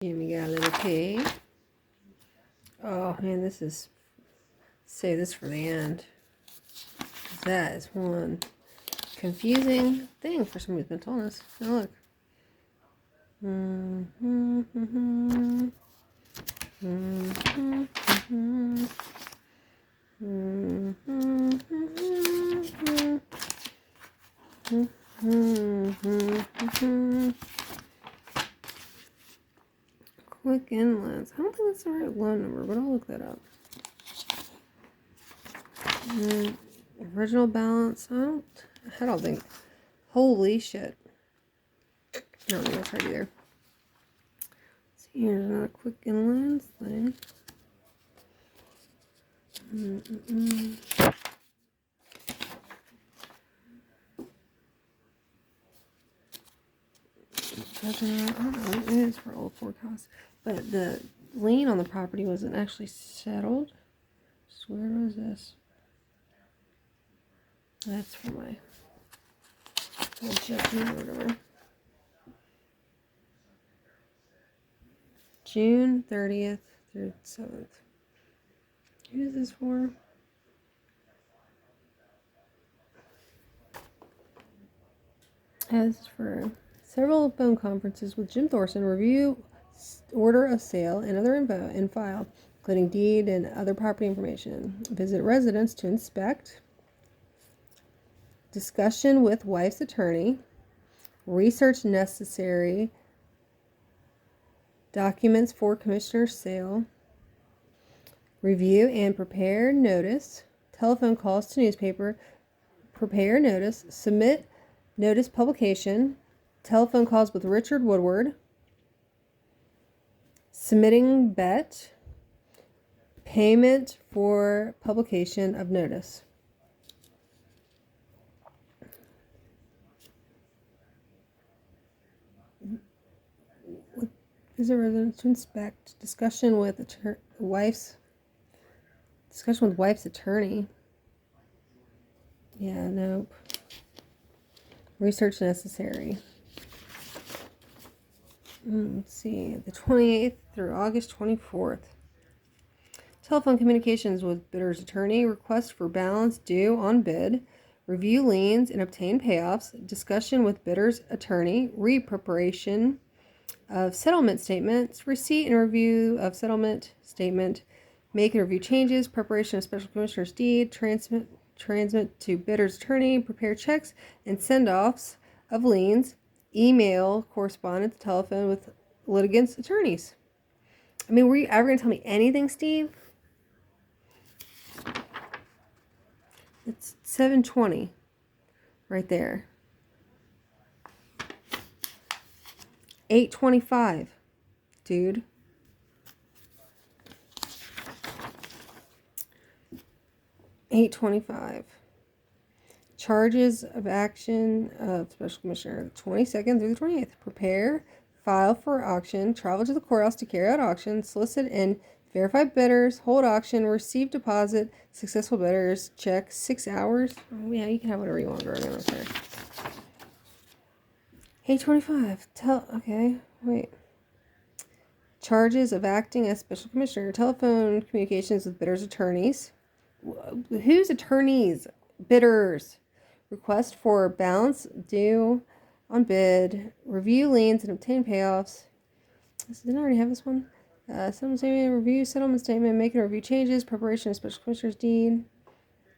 Jimmy got a little pig. Oh man, this is, save this for the end. That is one confusing thing for somebody who's been telling us. Now look. Quick Inlets. I don't think that's the right loan number, but I'll look that up. Original balance. I don't think. Holy shit. I don't think that's right either. See, here's another Quick Inlands thing. I don't know, it is for old forecast. But the lien on the property wasn't actually settled. So where was this? That's for my judgment or whatever. June 30th through 7th. Who is this for? As for several phone conferences with Jim Thorson, review order of sale and other info in file, including deed and other property information. Visit residence to inspect. Discussion with wife's attorney. Research necessary. Documents for commissioner's sale. Review and prepare notice. Telephone calls to newspaper. Prepare notice. Submit notice publication. Telephone calls with Richard Woodward. Submitting bet. Payment for publication of notice. Visit residence to inspect. Discussion with wife's attorney. Yeah, nope. Research necessary. Let's see. The 28th through August 24th. Telephone communications with bidder's attorney. Request for balance due on bid. Review liens and obtain payoffs. Discussion with bidder's attorney. Re-preparation of settlement statements. Receipt and review of settlement statement. Make and review changes. Preparation of special commissioner's deed. Transmit to bidder's attorney. Prepare checks and send-offs of liens. Email correspondence, telephone with litigants' attorneys. I mean, were you ever going to tell me anything, Steve? It's 7:20 right there. 8:25, dude. $8.25. Charges of action of special commissioner, 22nd through the 28th. Prepare, file for auction, travel to the courthouse to carry out auction, solicit and verify bidders, hold auction, receive deposit, successful bidders, check 6 hours. Oh, yeah, you can have whatever you want, Dragon. I'm sorry. 8:25. Okay, wait. Charges of acting as special commissioner, telephone communications with bidders' attorneys. Whose attorneys? Bidders. Request for balance due on bid. Review liens and obtain payoffs. Didn't I already have this one? Settlement statement. Review settlement statement. Make and review changes. Preparation of special commissioner's deed.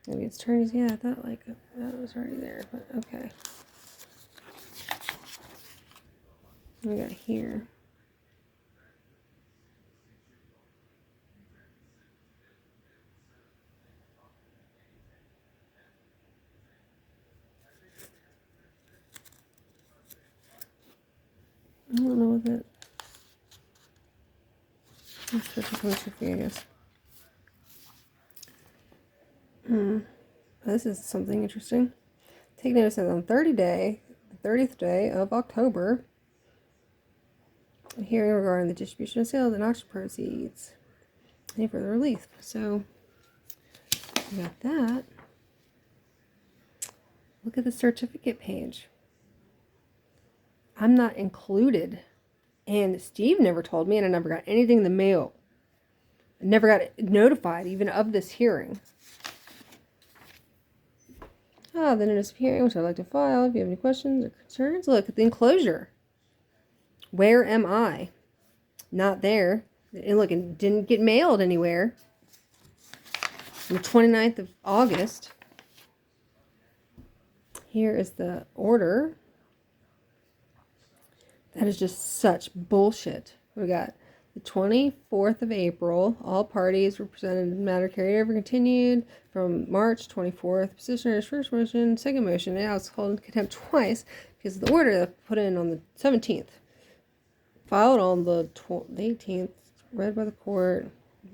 Maybe it's attorneys. Yeah, I thought like that was already there. But okay. We got here. I don't know what that. Special commissioner fee, I guess. This is something interesting. Take notice that on the 30th day of October, a hearing regarding the distribution of sales and auction proceeds. Any further relief. So, we got that. Look at the certificate page. I'm not included And Steve never told me, and I never got anything in the mail. I never got notified even of this hearing. The notice of hearing, which I'd like to file if you have any questions or concerns. Look at the enclosure. Where am I? Not there. And look, it didn't get mailed anywhere. On the 29th of August. Here is the order. That is just such bullshit. We got the 24th of April. All parties represented in the matter carried over continued from March 24th. Petitioner's first motion, second motion. Now it's called in contempt twice because of the order that put in on the 17th. Filed on the 18th. Read by the court.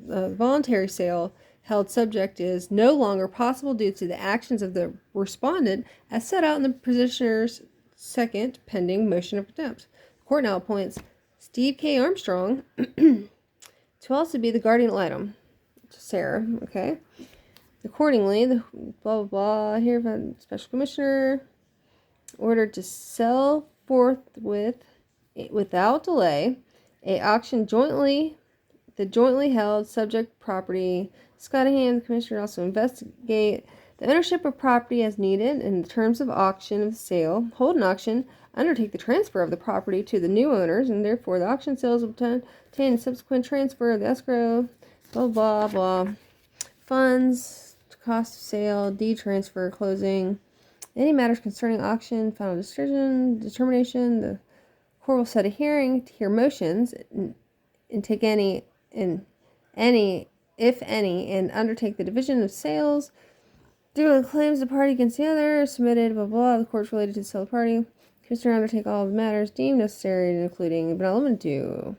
The voluntary sale held subject is no longer possible due to the actions of the respondent as set out in the petitioner's second pending motion of contempt. The court now appoints Steve K. Armstrong to also be the guardian ad litem to Sarah. Okay. Accordingly, the blah blah blah here from special commissioner ordered to sell forthwith without delay a auction jointly held subject property. Scottingham, the commissioner, also investigate the ownership of property as needed in the terms of auction of the sale, hold an auction, undertake the transfer of the property to the new owners, and therefore the auction sales obtain subsequent transfer of the escrow, blah blah blah, funds, cost of sale, deed transfer, closing, any matters concerning auction, final decision, determination. The court will set a hearing to hear motions and take any, if any, and undertake the division of sales. Due to claims the party against the other submitted, blah blah. The court's related to the sale of the party. Commissioner undertake all of the matters deemed necessary, including benevolent due,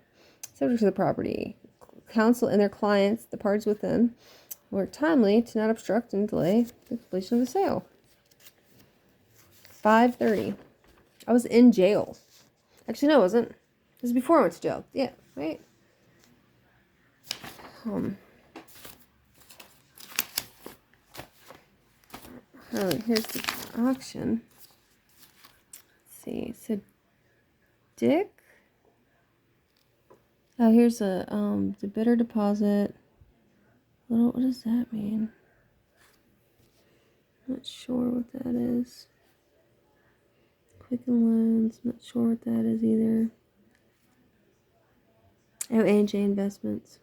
subject to the property. Counsel and their clients, the parties within, work timely to not obstruct and delay the completion of the sale. 5:30. I was in jail. Actually, no, I wasn't. This was before I went to jail. Yeah, right. Here's the auction. Let's see. So, Dick. Oh, here's the bidder deposit. What does that mean? Not sure what that is. Quicken Loans. Not sure what that is either. Oh, A&J Investments.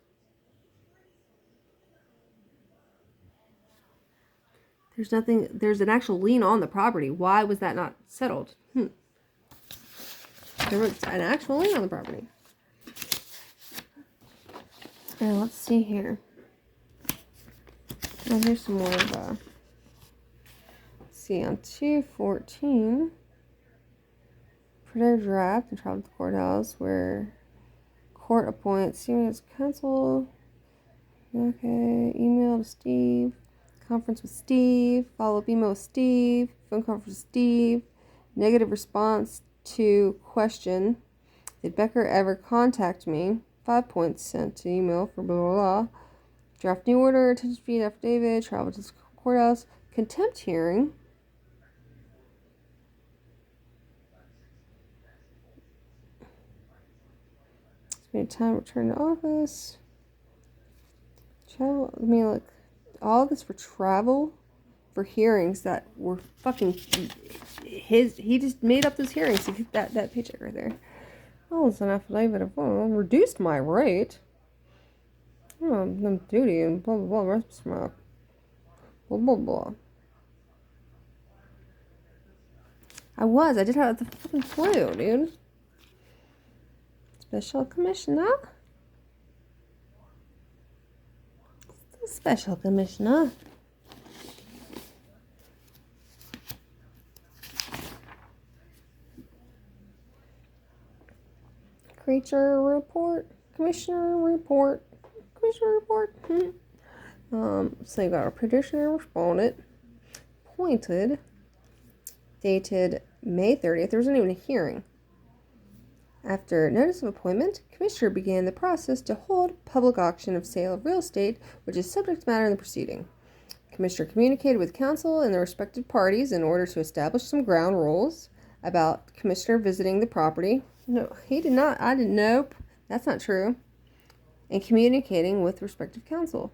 There's nothing. There's an actual lien on the property. Why was that not settled? There was an actual lien on the property. Let's see here. Oh, here's some more of let's see, on 2/14, printed draft and traveled to the courthouse where court appoints serious counsel. Okay, email to Steve. Conference with Steve, follow-up email with Steve, phone conference with Steve, negative response to question, did Becker ever contact me? 5 points sent to email for blah, blah, blah. Draft new order, attention feed affidavit, travel to the courthouse, contempt hearing. Spend time return to office. Travel, look. All this for travel, for hearings that were fucking he just made up those hearings to get that paycheck right there. Oh, it's an affidavit of reduced my rate. Duty and blah blah blah. Rest of my blah blah blah. I did have the fucking flu, dude. Special commissioner. Special commissioner. Creature report. Commissioner report. Commissioner report. So you got a petitioner respondent appointed, dated May 30th. There wasn't even a hearing. After notice of appointment, Commissioner began the process to hold public auction of sale of real estate, which is subject matter in the proceeding. Commissioner communicated with counsel and the respective parties in order to establish some ground rules about Commissioner visiting the property. No, he did not. I didn't. Nope. That's not true. And communicating with respective counsel.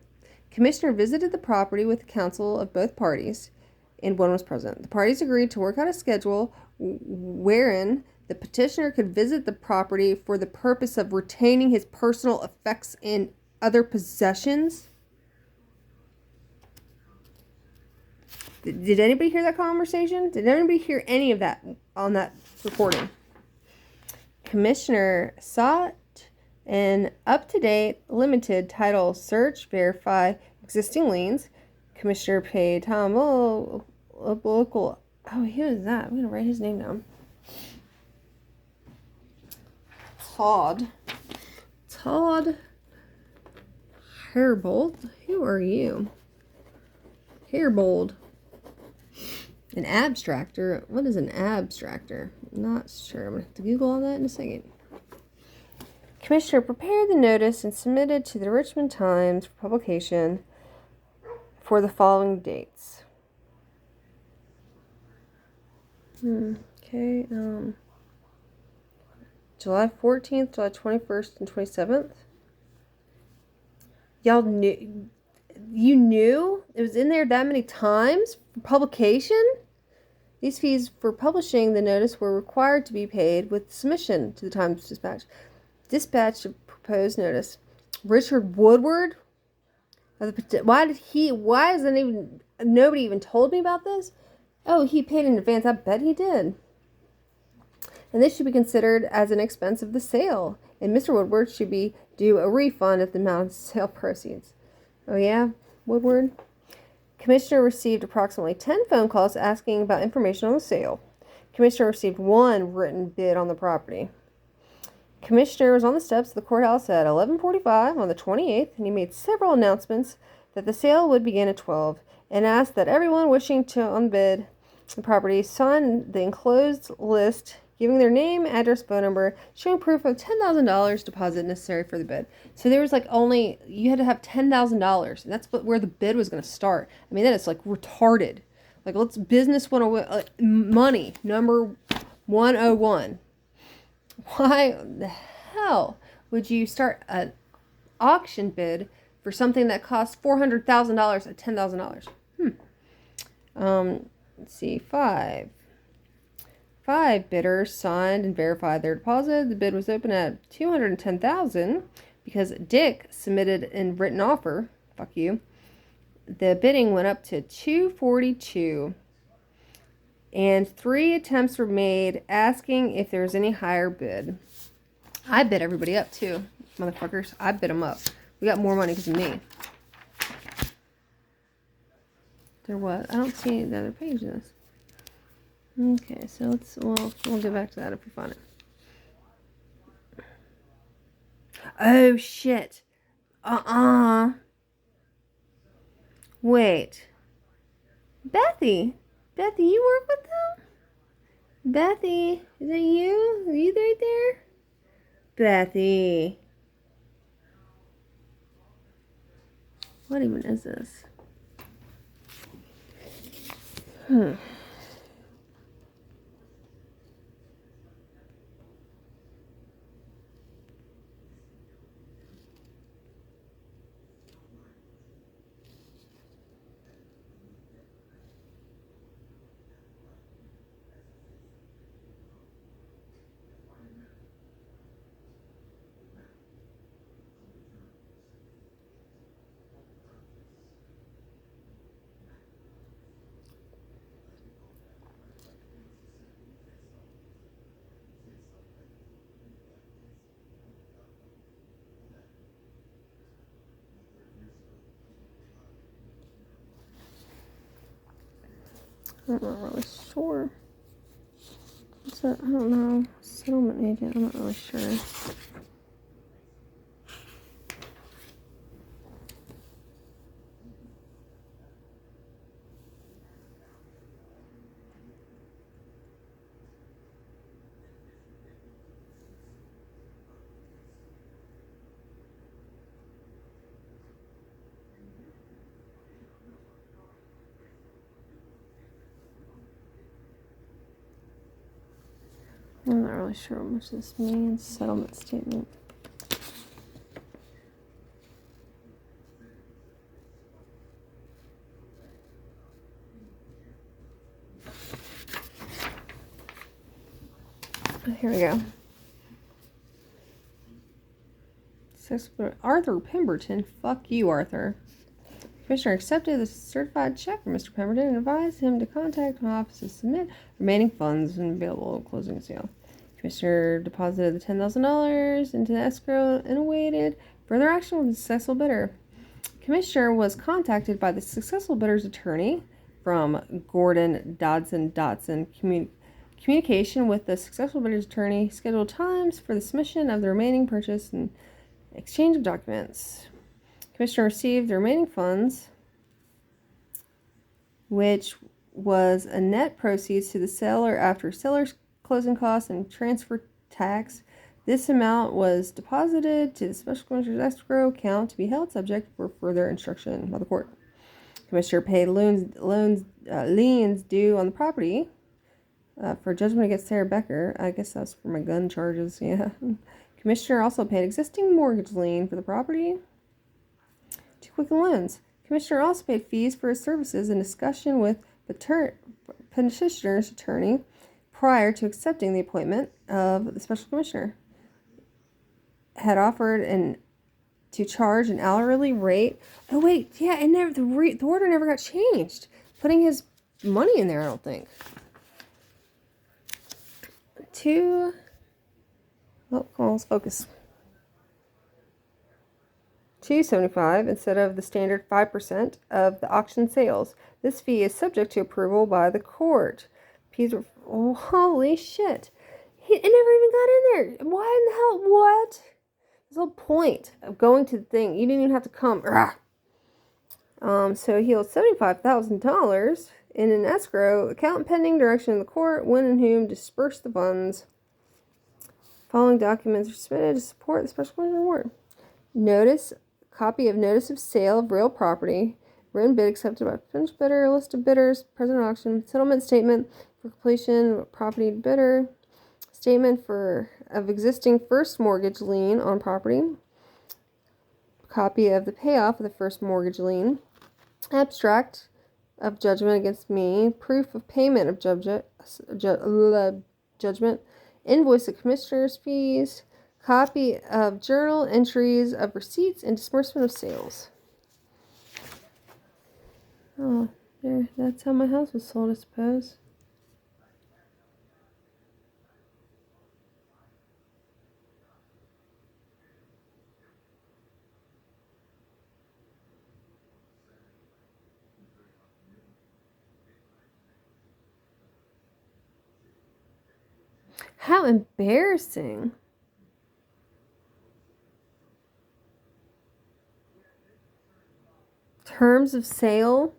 Commissioner visited the property with the counsel of both parties, and one was present. The parties agreed to work out a schedule wherein the petitioner could visit the property for the purpose of retaining his personal effects and other possessions. Did anybody hear that conversation? Did anybody hear any of that on that recording? Commissioner sought an up-to-date limited title search, verify existing liens. Commissioner paid Tom local. Oh, who is that? I'm gonna write his name down. Todd Hairbold. Who are you? Hairbold. An abstractor. What is an abstractor? I'm not sure. I'm gonna have to Google all that in a second. Commissioner prepared the notice and submitted to the Richmond Times for publication for the following dates. Okay. July 14th, July 21st, and 27th. Y'all knew. You knew it was in there that many times for publication? These fees for publishing the notice were required to be paid with submission to the Times Dispatch. Dispatch of proposed notice. Richard Woodward? Why isn't even nobody even told me about this? Oh, he paid in advance. I bet he did. And this should be considered as an expense of the sale. And Mr. Woodward should be due a refund of the amount of sale proceeds. Oh yeah, Woodward? Commissioner received approximately 10 phone calls asking about information on the sale. Commissioner received one written bid on the property. Commissioner was on the steps of the courthouse at 11:45 on the 28th, and he made several announcements that the sale would begin at 12 and asked that everyone wishing to unbid the property sign the enclosed list giving their name, address, phone number, showing proof of $10,000 deposit necessary for the bid. So there was you had to have $10,000, and that's where the bid was going to start. I mean, that is retarded. Let's business 101, money, number 101. Why the hell would you start an auction bid for something that costs $400,000 at $10,000? Let's see, five bidders signed and verified their deposit. The bid was open at $210,000 because Dick submitted a written offer. Fuck you. The bidding went up to $242. And 3 attempts were made asking if there was any higher bid. I bid everybody up too, motherfuckers. I bid them up. We got more money because of me. There was. I don't see the other page of this. Okay, so we'll get back to that if we find it. Oh shit. Wait. Bethy, you work with them? Bethy, is that you? Are you right there? Bethy. What even is this? I'm not really sure. I don't know. Settlement agent. I'm not really sure. I'm not really sure what much this means. Settlement statement. Here we go. Arthur Pemberton. Fuck you, Arthur. Commissioner accepted the certified check from Mr. Pemberton and advised him to contact my office to submit remaining funds and available closing sale. Commissioner deposited the $10,000 into the escrow and awaited further action from the successful bidder. Commissioner was contacted by the successful bidder's attorney from Gordon Dodson communication with the successful bidder's attorney, scheduled times for the submission of the remaining purchase and exchange of documents. Commissioner received the remaining funds, which was a net proceeds to the seller after seller's closing costs and transfer tax. This amount was deposited to the Special Commissioner's escrow account to be held subject for further instruction by the court. Commissioner paid liens due on the property for judgment against Sarah Becker. I guess that's for my gun charges, yeah. Commissioner also paid existing mortgage lien for the property to Quicken Loans. Commissioner also paid fees for his services in discussion with petitioner's attorney prior to accepting the appointment of the Special Commissioner. Had offered to charge an hourly rate. Oh wait, yeah, and the order never got changed. Putting his money in there, I don't think. Come on, let's focus. $275 instead of the standard 5% of the auction sales. This fee is subject to approval by the court. Holy shit. It never even got in there. Why in the hell? What? There's no point of going to the thing. You didn't even have to come. So he owed $75,000 in an escrow account pending direction of the court, when and whom dispersed the funds. Following documents are submitted to support the Special Commissioner award. Copy of notice of sale of real property, written bid accepted by potential bidder, list of bidders, present auction, settlement statement for completion of property bidder, statement of existing first mortgage lien on property, copy of the payoff of the first mortgage lien, abstract of judgment against me, proof of payment of judgment, invoice of commissioner's fees, copy of journal entries of receipts and disbursement of sales. Oh, there. That's how my house was sold, I suppose. How embarrassing. Terms of sale.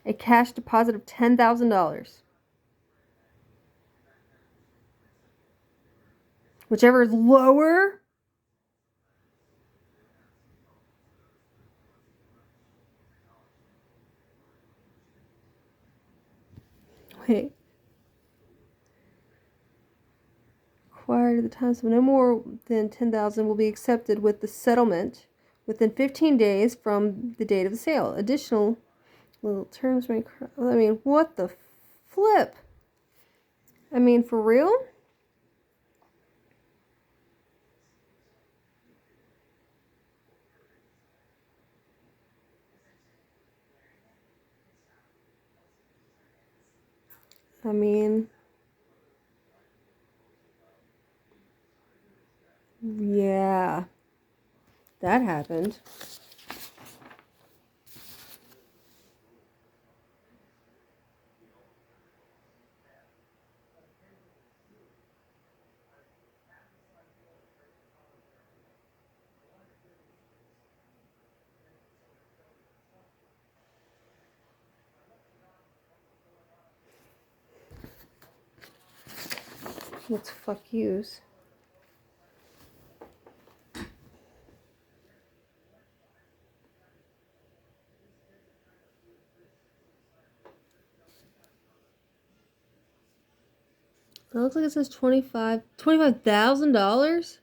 A cash deposit of $10,000. Whichever is lower. Wait. Acquired at the time, so no more than $10,000 will be accepted with the settlement within 15 days from the date of the sale. Additional little terms may. I mean, what the flip? I mean, for real? I mean, yeah, that happened. What's fuck yous? It looks like it says $25,000.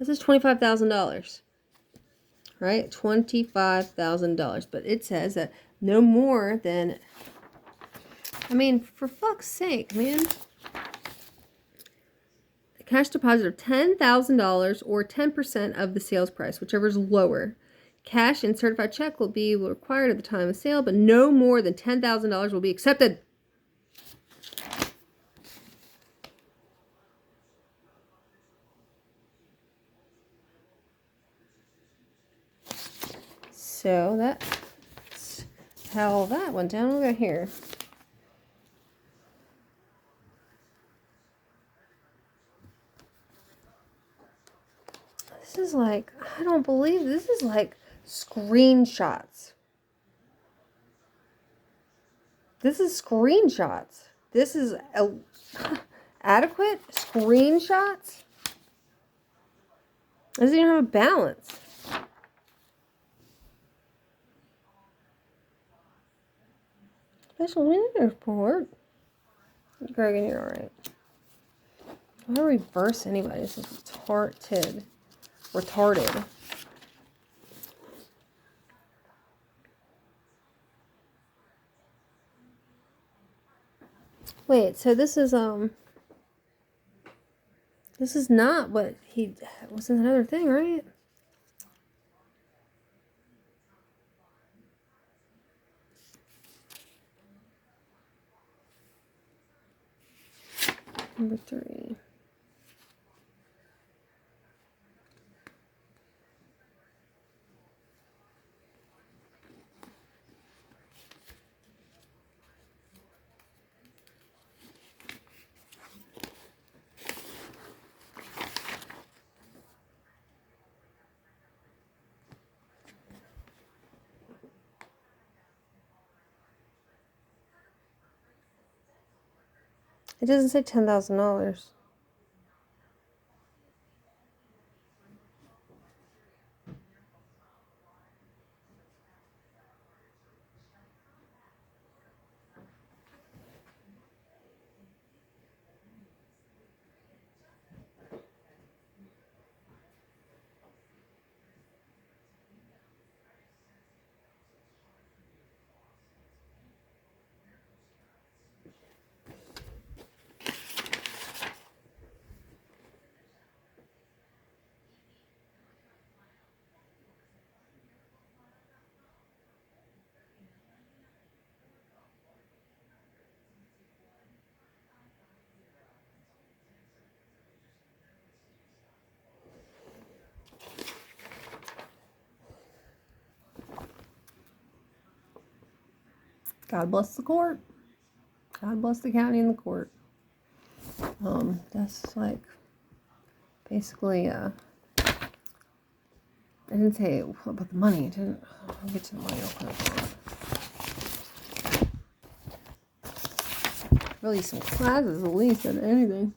It says $25,000. Right? $25,000. But it says that no more than, I mean, for fuck's sake, man. A cash deposit of $10,000 or 10% of the sales price, whichever is lower. Cash and certified check will be required at the time of sale, but no more than $10,000 will be accepted. So that's how that went down. Look at here. This is like, I don't believe this is like screenshots. This is screenshots. This is adequate screenshots. It doesn't even have a balance. Special winning report. Gregan, you're alright. I'm gonna reverse anybody. This is retarded. Wait, so this is not what he was in another thing, right? Number 3. It doesn't say $10,000. God bless the court. God bless the county and the court. That's like basically I didn't say about the money. I'll get to the money real quick. Really some classes at least than anything.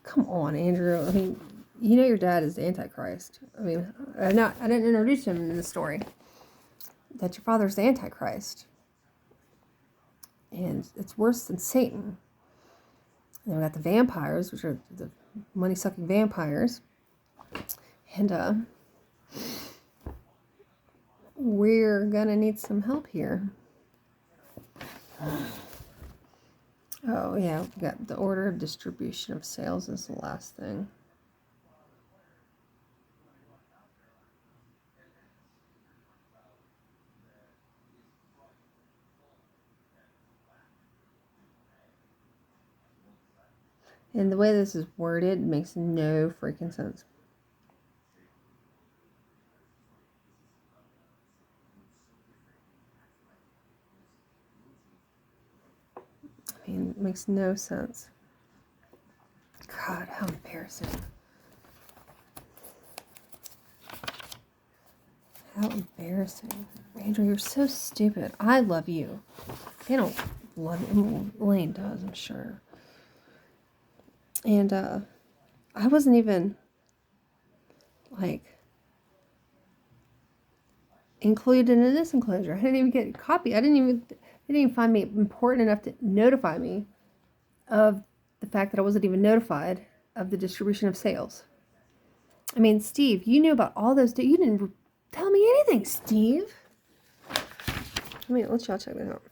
Come on, Andrew. I mean, you know your dad is the Antichrist. I mean, I didn't introduce him in the story. That your father's the Antichrist. And it's worse than Satan. And then we got the vampires, which are the money-sucking vampires. And we're gonna need some help here. Oh, yeah, we got the order of distribution of sales is the last thing. And the way this is worded makes no freaking sense. I mean, it makes no sense. God, how embarrassing. How embarrassing. Andrew, you're so stupid. I love you. They don't love you. Elaine does, I'm sure. And I wasn't even, like, included in this enclosure. I didn't even get a copy. They didn't even find me important enough to notify me of the fact that I wasn't even notified of the distribution of sales. I mean, Steve, you knew about all those. You didn't tell me anything, Steve. Let's y'all check that out.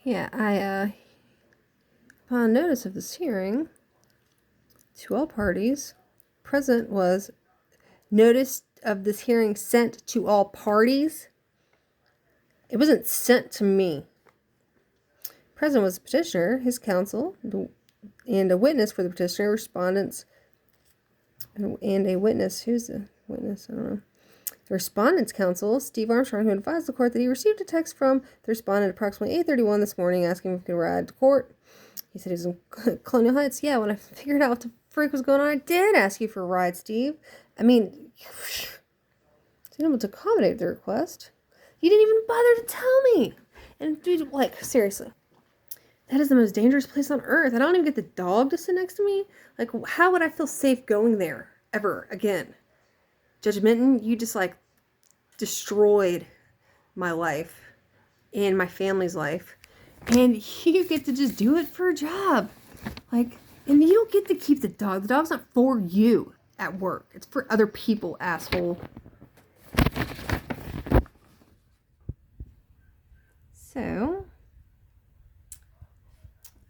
Yeah, upon notice of this hearing, to all parties present was notice of this hearing sent to all parties. It wasn't sent to me. Present was the petitioner, his counsel, and a witness for the petitioner, respondents, and a witness. Who's the witness? I don't know. The respondent's counsel, Steve Armstrong, who advised the court that he received a text from the respondent approximately 8:31 this morning asking if he could ride to court. He said he was in Colonial Heights. Yeah, when I figured out what the freak was going on, I did ask you for a ride, Steve. I mean, didn't able to accommodate the request. You didn't even bother to tell me. And dude, like, seriously, that is the most dangerous place on earth. I don't even get the dog to sit next to me. Like, how would I feel safe going there ever again? Judge Minton, you just, like, destroyed my life and my family's life. And you get to just do it for a job. Like, and you don't get to keep the dog. The dog's not for you at work. It's for other people, asshole. So,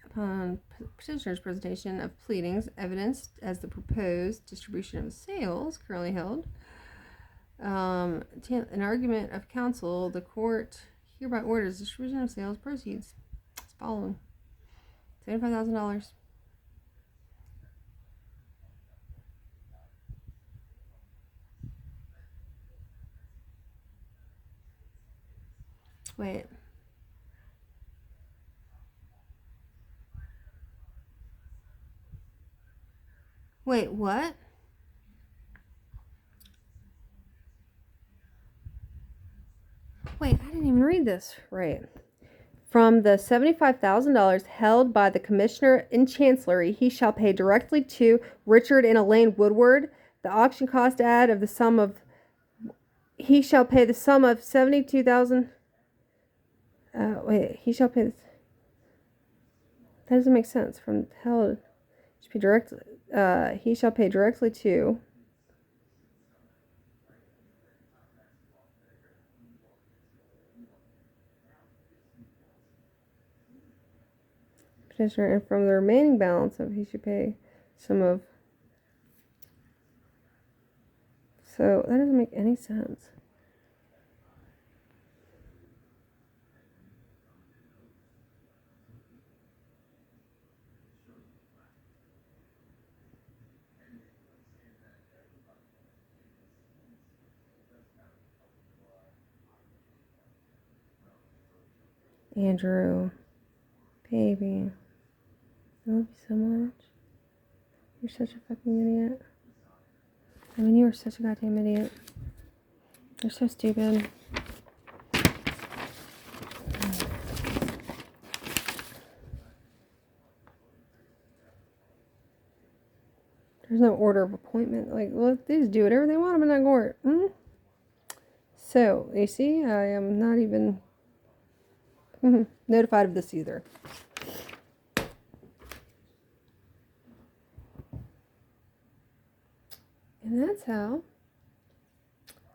upon petitioner's presentation of pleadings, evidence as the proposed distribution of sales currently held, an argument of counsel, the court hereby orders distribution of sales proceeds as following: $75,000. Wait, what? Wait, I didn't even read this right. From the $75,000 held by the commissioner in chancellery, he shall pay directly to Richard and Elaine Woodward the auction cost add of the sum of. He shall pay the sum of 72,000. He shall pay this. That doesn't make sense. From held, should be directly. He shall pay directly to. Petitioner, and from the remaining balance of he should pay some of. So that doesn't make any sense. Andrew, baby, I love you so much. You're such a fucking idiot. I mean, you are such a goddamn idiot. You're so stupid. There's no order of appointment. Like, well, they just do whatever they want. I'm in that court. So, you see, I am not even notified of this either. And that's how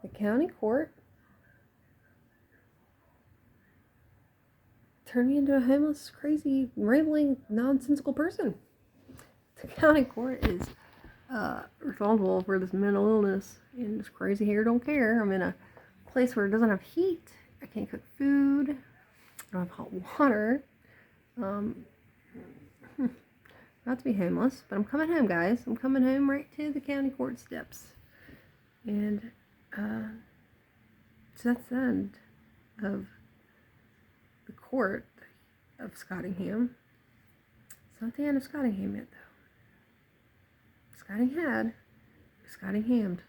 the county court turned me into a homeless, crazy, rambling, nonsensical person. The county court is responsible for this mental illness, and this crazy hair don't care. I'm in a place where it doesn't have heat. I can't cook food. I don't have hot water. Not to be homeless, but I'm coming home, guys. I'm coming home right to the county court steps. And so that's the end of the court of Scottingham. It's not the end of Scottingham yet, though. Scottingham.